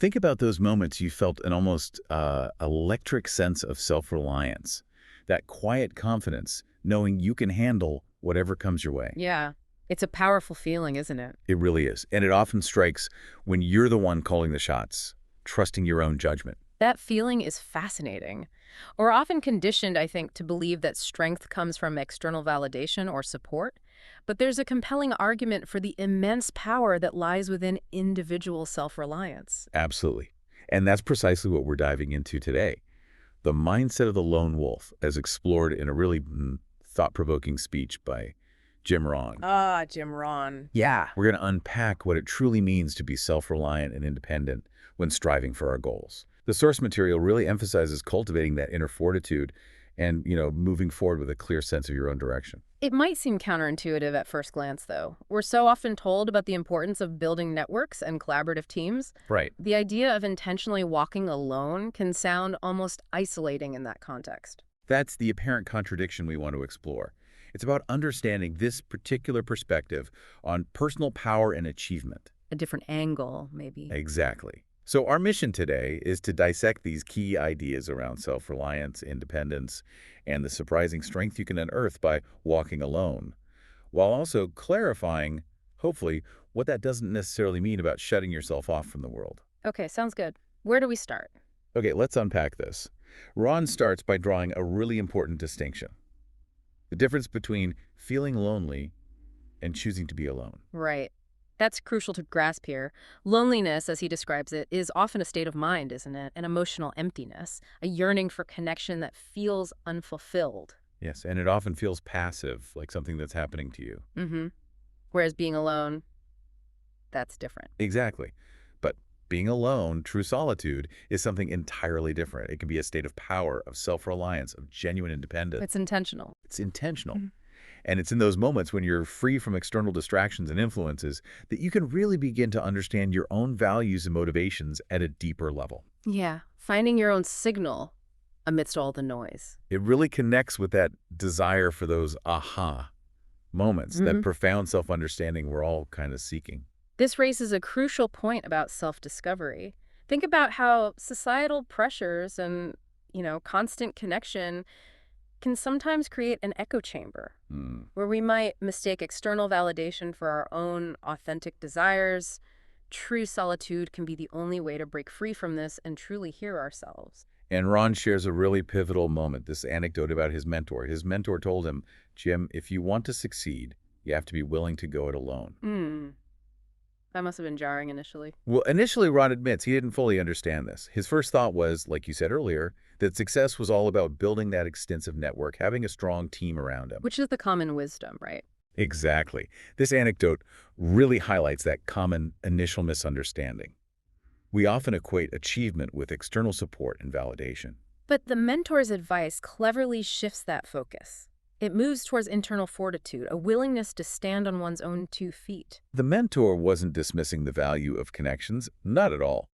Think about those moments you felt an almost electric sense of self-reliance, that quiet confidence, knowing you can handle whatever comes your way. Yeah. It's a powerful feeling, isn't it? It really is. And it often strikes when you're the one calling the shots, trusting your own judgment. That feeling is fascinating. We're often conditioned, I think, to believe that strength comes from external validation or support, but there's a compelling argument for the immense power that lies within individual self-reliance. Absolutely. And that's precisely what we're diving into today. The mindset of the lone wolf, as explored in a really thought-provoking speech by Jim Rohn. Ah, Jim Rohn. We're going to unpack what it truly means to be self-reliant and independent when striving for our goals. The source material really emphasizes cultivating that inner fortitude and, moving forward with a clear sense of your own direction. It might seem counterintuitive at first glance, though. We're so often told about the importance of building networks and collaborative teams. Right. The idea of intentionally walking alone can sound almost isolating in that context. That's the apparent contradiction we want to explore. It's about understanding this particular perspective on personal power and achievement. A different angle, maybe. Exactly. So our mission today is to dissect these key ideas around self-reliance, independence, and the surprising strength you can unearth by walking alone, while also clarifying, hopefully, what that doesn't necessarily mean about shutting yourself off from the world. Okay, sounds good. Where do we start? Okay, let's unpack this. Ron starts by drawing a really important distinction. The difference between feeling lonely and choosing to be alone. Right. That's crucial to grasp here. Loneliness, as he describes it, is often a state of mind, isn't it? An emotional emptiness, a yearning for connection that feels unfulfilled. Yes, and it often feels passive, like something that's happening to you. Mm-hmm. Whereas being alone, that's different. Exactly. But being alone, true solitude, is something entirely different. It can be a state of power, of self-reliance, of genuine independence. It's intentional. It's intentional. Mhm. And it's in those moments when you're free from external distractions and influences that you can really begin to understand your own values and motivations at a deeper level. Yeah, finding your own signal amidst all the noise. It really connects with that desire for those aha moments, that profound self-understanding we're all kind of seeking. This raises a crucial point about self-discovery. Think about how societal pressures and, constant connection can sometimes create an echo chamber where we might mistake external validation for our own authentic desires. True solitude can be the only way to break free from this and truly hear ourselves. And Ron shares a really pivotal moment, this anecdote about his mentor. His mentor told him, Jim, if you want to succeed, you have to be willing to go it alone. That must have been jarring initially. Well, initially, Ron admits he didn't fully understand this. His first thought was, like you said earlier, that success was all about building that extensive network, having a strong team around him. Which is the common wisdom, right? Exactly. This anecdote really highlights that common initial misunderstanding. We often equate achievement with external support and validation. But the mentor's advice cleverly shifts that focus. It moves towards internal fortitude, a willingness to stand on one's own 2 feet. The mentor wasn't dismissing the value of connections, not at all.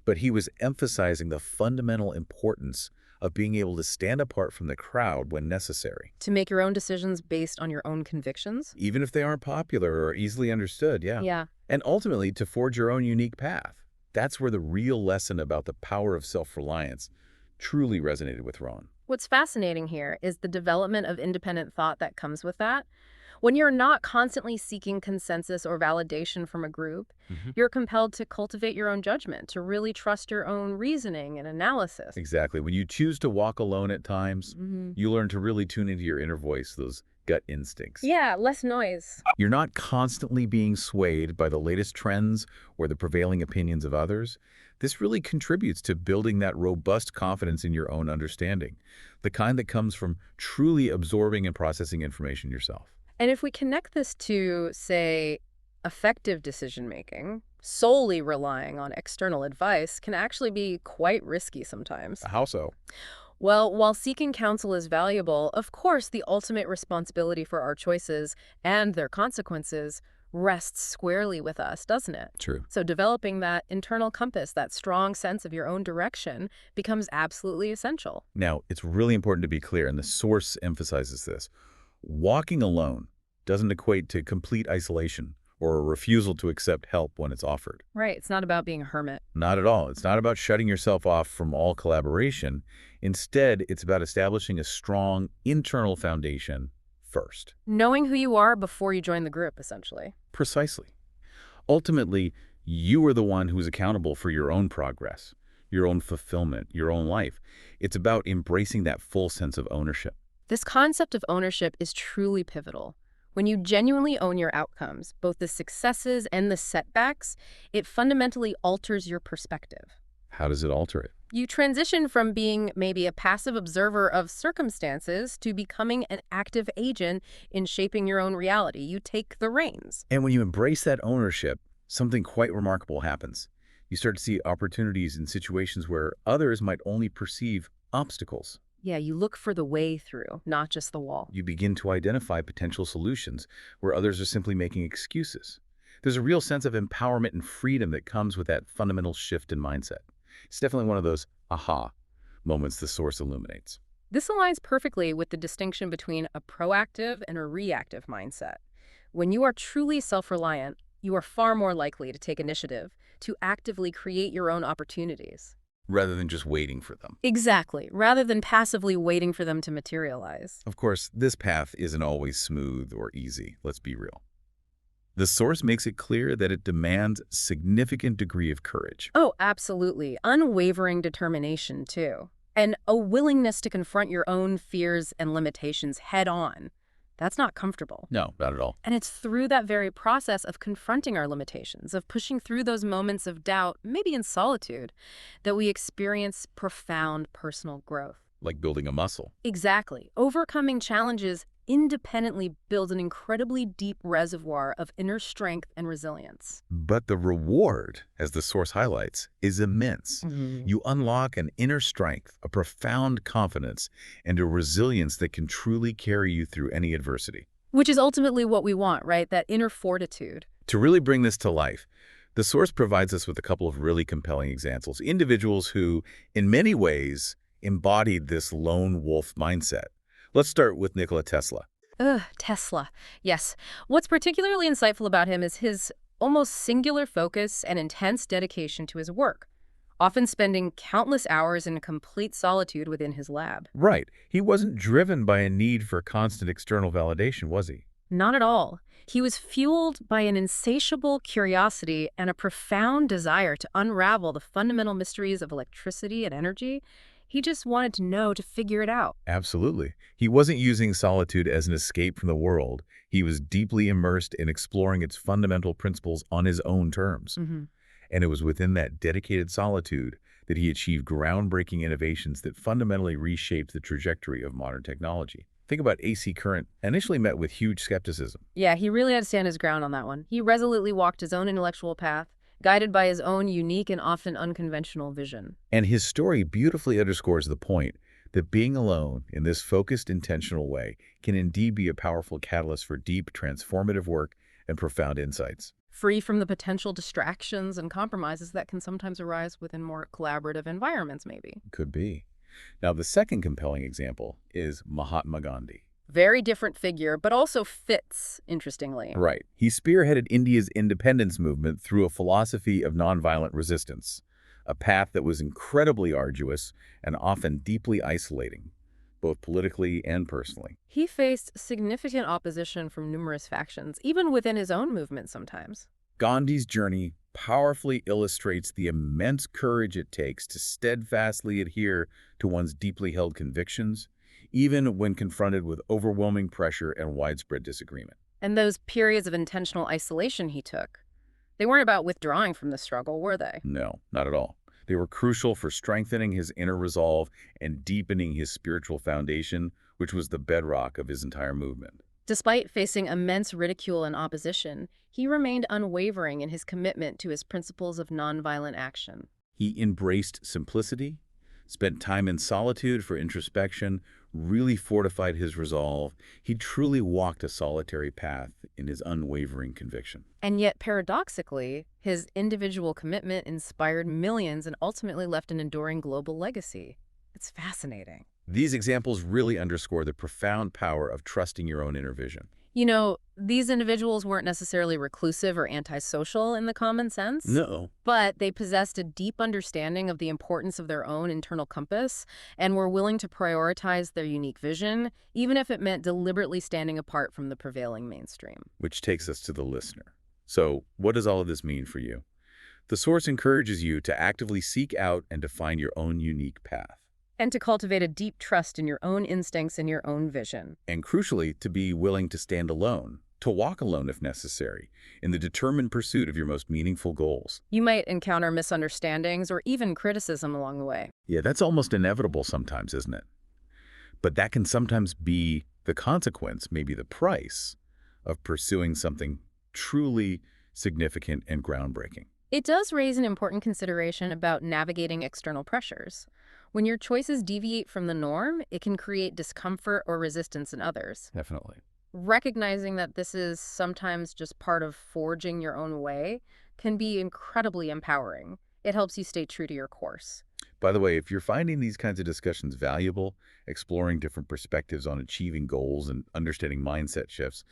But he was emphasizing the fundamental importance of being able to stand apart from the crowd when necessary. To make your own decisions based on your own convictions? Even if they aren't popular or easily understood, yeah. Yeah. And ultimately, to forge your own unique path. That's where the real lesson about the power of self-reliance truly resonated with Ron. What's fascinating here is the development of independent thought that comes with that. When you're not constantly seeking consensus or validation from a group, you're compelled to cultivate your own judgment, to really trust your own reasoning and analysis. Exactly. When you choose to walk alone at times, you learn to really tune into your inner voice, those gut instincts. Yeah, less noise. You're not constantly being swayed by the latest trends or the prevailing opinions of others. This really contributes to building that robust confidence in your own understanding, the kind that comes from truly absorbing and processing information yourself. And if we connect this to, say, effective decision-making, solely relying on external advice can actually be quite risky sometimes. How so? Well, while seeking counsel is valuable, of course the ultimate responsibility for our choices and their consequences rests squarely with us, doesn't it? True. So developing that internal compass, that strong sense of your own direction, becomes absolutely essential. Now, it's really important to be clear, and the source emphasizes this. Walking alone doesn't equate to complete isolation or a refusal to accept help when it's offered. Right. It's not about being a hermit. Not at all. It's not about shutting yourself off from all collaboration. Instead, it's about establishing a strong internal foundation first. Knowing who you are before you join the group, essentially. Precisely. Ultimately, you are the one who's accountable for your own progress, your own fulfillment, your own life. It's about embracing that full sense of ownership. This concept of ownership is truly pivotal. When you genuinely own your outcomes, both the successes and the setbacks, it fundamentally alters your perspective. How does it alter it? You transition from being maybe a passive observer of circumstances to becoming an active agent in shaping your own reality. You take the reins. And when you embrace that ownership, something quite remarkable happens. You start to see opportunities in situations where others might only perceive obstacles. Yeah, you look for the way through, not just the wall. You begin to identify potential solutions where others are simply making excuses. There's a real sense of empowerment and freedom that comes with that fundamental shift in mindset. It's definitely one of those aha moments the source illuminates. This aligns perfectly with the distinction between a proactive and a reactive mindset. When you are truly self-reliant, you are far more likely to take initiative, to actively create your own opportunities. Rather than just waiting for them. Exactly, rather than passively waiting for them to materialize. Of course, this path isn't always smooth or easy, let's be real. The source makes it clear that it demands a significant degree of courage. Oh, absolutely. Unwavering determination, too. And a willingness to confront your own fears and limitations head on. That's not comfortable. No, not at all. And it's through that very process of confronting our limitations, of pushing through those moments of doubt, maybe in solitude, that we experience profound personal growth. Like building a muscle. Exactly. Overcoming challenges independently builds an incredibly deep reservoir of inner strength and resilience. But the reward, as the source highlights, is immense. Mhm. You unlock an inner strength, a profound confidence, and a resilience that can truly carry you through any adversity. Which is ultimately what we want, right? That inner fortitude. To really bring this to life, the source provides us with a couple of really compelling examples. Individuals who, in many ways, embodied this lone wolf mindset. Let's start with Nikola Tesla. Ugh, Tesla. Yes. What's particularly insightful about him is his almost singular focus and intense dedication to his work, often spending countless hours in complete solitude within his lab. Right. He wasn't driven by a need for constant external validation, was he? Not at all. He was fueled by an insatiable curiosity and a profound desire to unravel the fundamental mysteries of electricity and energy. He just wanted to know, to figure it out. Absolutely. He wasn't using solitude as an escape from the world. He was deeply immersed in exploring its fundamental principles on his own terms. And it was within that dedicated solitude that he achieved groundbreaking innovations that fundamentally reshaped the trajectory of modern technology. Think about AC current, initially met with huge skepticism. Yeah, he really had to stand his ground on that one. He resolutely walked his own intellectual path, guided by his own unique and often unconventional vision. And his story beautifully underscores the point that being alone in this focused, intentional way can indeed be a powerful catalyst for deep, transformative work and profound insights. Free from the potential distractions and compromises that can sometimes arise within more collaborative environments, maybe. Could be. Now, the second compelling example is Mahatma Gandhi. Very different figure, but also fits, interestingly. Right. He spearheaded India's independence movement through a philosophy of nonviolent resistance, a path that was incredibly arduous and often deeply isolating, both politically and personally. He faced significant opposition from numerous factions, even within his own movement sometimes. Gandhi's journey powerfully illustrates the immense courage it takes to steadfastly adhere to one's deeply held convictions, even when confronted with overwhelming pressure and widespread disagreement. And those periods of intentional isolation he took, they weren't about withdrawing from the struggle, were they? No, not at all. They were crucial for strengthening his inner resolve and deepening his spiritual foundation, which was the bedrock of his entire movement. Despite facing immense ridicule and opposition, he remained unwavering in his commitment to his principles of nonviolent action. He embraced simplicity, spent time in solitude for introspection, really fortified his resolve. He truly walked a solitary path in his unwavering conviction. And yet, paradoxically, his individual commitment inspired millions and ultimately left an enduring global legacy. It's fascinating. These examples really underscore the profound power of trusting your own inner vision. These individuals weren't necessarily reclusive or antisocial in the common sense, No. but they possessed a deep understanding of the importance of their own internal compass and were willing to prioritize their unique vision, even if it meant deliberately standing apart from the prevailing mainstream. Which takes us to the listener. So, what does all of this mean for you? The source encourages you to actively seek out and define your own unique path. And to cultivate a deep trust in your own instincts and your own vision. And crucially, to be willing to stand alone, to walk alone if necessary, in the determined pursuit of your most meaningful goals. You might encounter misunderstandings or even criticism along the way. Yeah, that's almost inevitable sometimes, isn't it? But that can sometimes be the consequence, maybe the price, of pursuing something truly significant and groundbreaking. It does raise an important consideration about navigating external pressures. When your choices deviate from the norm, it can create discomfort or resistance in others. Definitely. Recognizing that this is sometimes just part of forging your own way can be incredibly empowering. It helps you stay true to your course. By the way, if you're finding these kinds of discussions valuable, exploring different perspectives on achieving goals and understanding mindset shifts,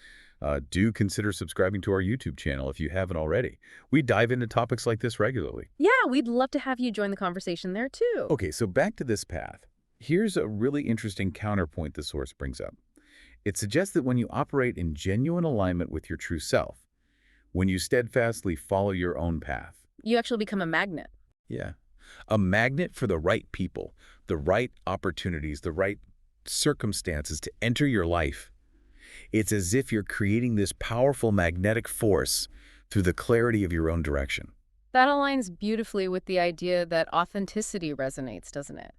do consider subscribing to our YouTube channel if you haven't already. We dive into topics like this regularly. Yeah, we'd love to have you join the conversation there too. Okay, so back to this path. Here's a really interesting counterpoint the source brings up. It suggests that when you operate in genuine alignment with your true self, when you steadfastly follow your own path, You actually become a magnet. yeah, a magnet for the right people, the right opportunities, the right circumstances to enter your life. It's as if you're creating this powerful magnetic force through the clarity of your own direction. That aligns beautifully with the idea that authenticity resonates, doesn't it?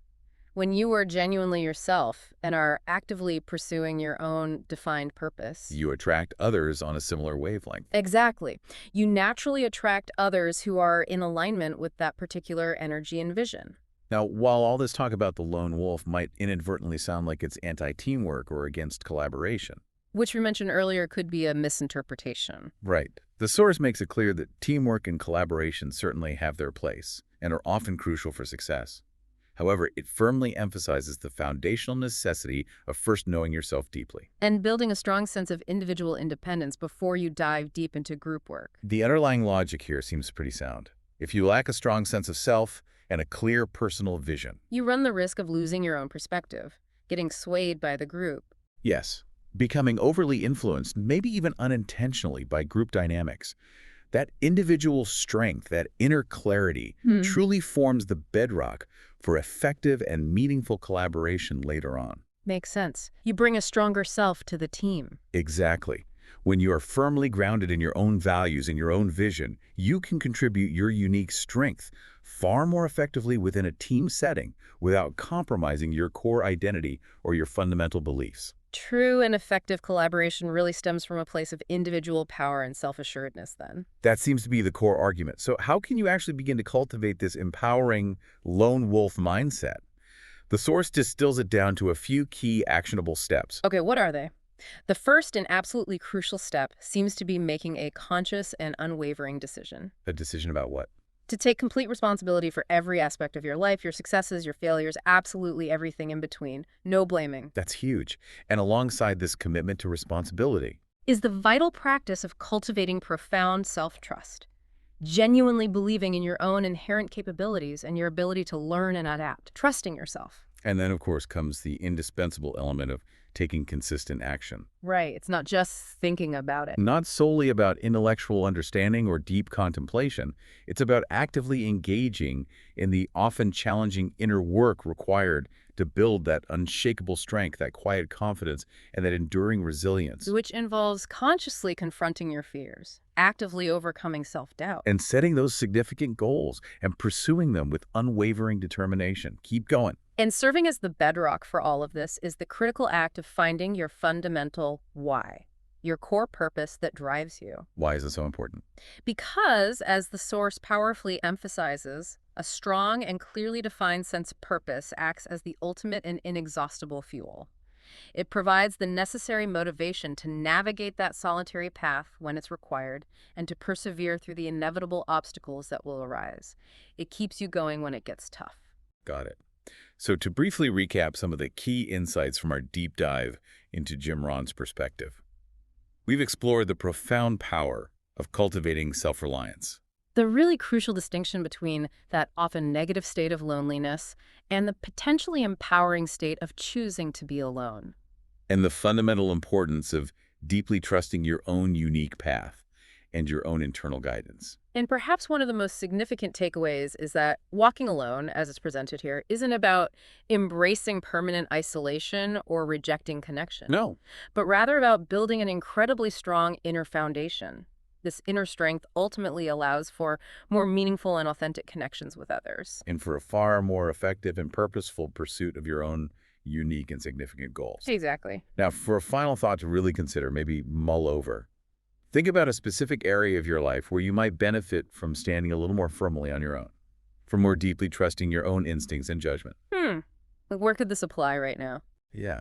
When you are genuinely yourself and are actively pursuing your own defined purpose. You attract others on a similar wavelength. Exactly. You naturally attract others who are in alignment with that particular energy and vision. Now, while all this talk about the lone wolf might inadvertently sound like it's anti-teamwork or against collaboration. Which we mentioned earlier could be a misinterpretation. Right. The source makes it clear that teamwork and collaboration certainly have their place and are often crucial for success. However, it firmly emphasizes the foundational necessity of first knowing yourself deeply. And building a strong sense of individual independence before you dive deep into group work. The underlying logic here seems pretty sound. If you lack a strong sense of self and a clear personal vision. You run the risk of losing your own perspective, getting swayed by the group. Yes, becoming overly influenced, maybe even unintentionally, by group dynamics. That individual strength, that inner clarity, truly forms the bedrock for effective and meaningful collaboration later on. Makes sense. You bring a stronger self to the team. Exactly. When you are firmly grounded in your own values and your own vision, you can contribute your unique strength far more effectively within a team setting without compromising your core identity or your fundamental beliefs. True and effective collaboration really stems from a place of individual power and self-assuredness then. That seems to be the core argument. So how can you actually begin to cultivate this empowering lone wolf mindset? The source distills it down to a few key actionable steps. Okay, what are they? The first and absolutely crucial step seems to be making a conscious and unwavering decision. A decision about what? To take complete responsibility for every aspect of your life, your successes, your failures, absolutely everything in between. No blaming. That's huge. And alongside this commitment to responsibility, Is the vital practice of cultivating profound self-trust. Genuinely believing in your own inherent capabilities and your ability to learn and adapt. Trusting yourself. and then of course comes the indispensable element of taking consistent action. Right. It's not just thinking about it. Not solely about intellectual understanding or deep contemplation, it's about actively engaging in the often challenging inner work required to build that unshakable strength, that quiet confidence, and that enduring resilience. Which involves consciously confronting your fears, actively overcoming self-doubt. And setting those significant goals and pursuing them with unwavering determination. Keep going. And serving as the bedrock for all of this is the critical act of finding your fundamental why, your core purpose that drives you. Why is it so important? Because, as the source powerfully emphasizes, a strong and clearly defined sense of purpose acts as the ultimate and inexhaustible fuel. It provides the necessary motivation to navigate that solitary path when it's required and to persevere through the inevitable obstacles that will arise. It keeps you going when it gets tough. Got it. So to briefly recap some of the key insights from our deep dive into Jim Rohn's perspective. We've explored the profound power of cultivating self-reliance The really crucial distinction between that often negative state of loneliness and the potentially empowering state of choosing to be alone. and the fundamental importance of deeply trusting your own unique path and your own internal guidance. And perhaps one of the most significant takeaways is that walking alone, as it's presented here, isn't about embracing permanent isolation or rejecting connection, No. but rather about building an incredibly strong inner foundation. This inner strength ultimately allows for more meaningful and authentic connections with others. And for a far more effective and purposeful pursuit of your own unique and significant goals. Exactly. Now, for a final thought to really consider, maybe mull over, think about a specific area of your life where you might benefit from standing a little more firmly on your own, from more deeply trusting your own instincts and judgment. Like, where could this apply right now? Yeah.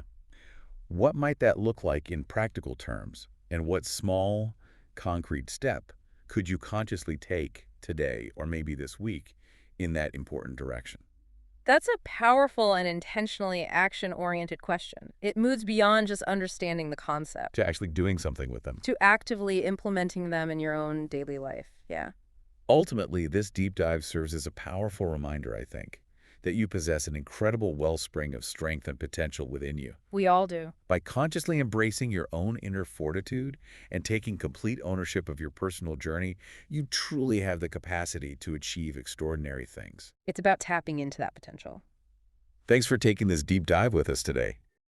What might that look like in practical terms? And what small, concrete step could you consciously take today or maybe this week in that important direction? That's a powerful and intentionally action-oriented question. It moves beyond just understanding the concept To actually doing something with them. to actively implementing them in your own daily life. Yeah, Ultimately, this deep dive serves as a powerful reminder, I think, that you possess an incredible wellspring of strength and potential within you. we all do. By consciously embracing your own inner fortitude and taking complete ownership of your personal journey, you truly have the capacity to achieve extraordinary things. It's about tapping into that potential. Thanks for taking this deep dive with us today.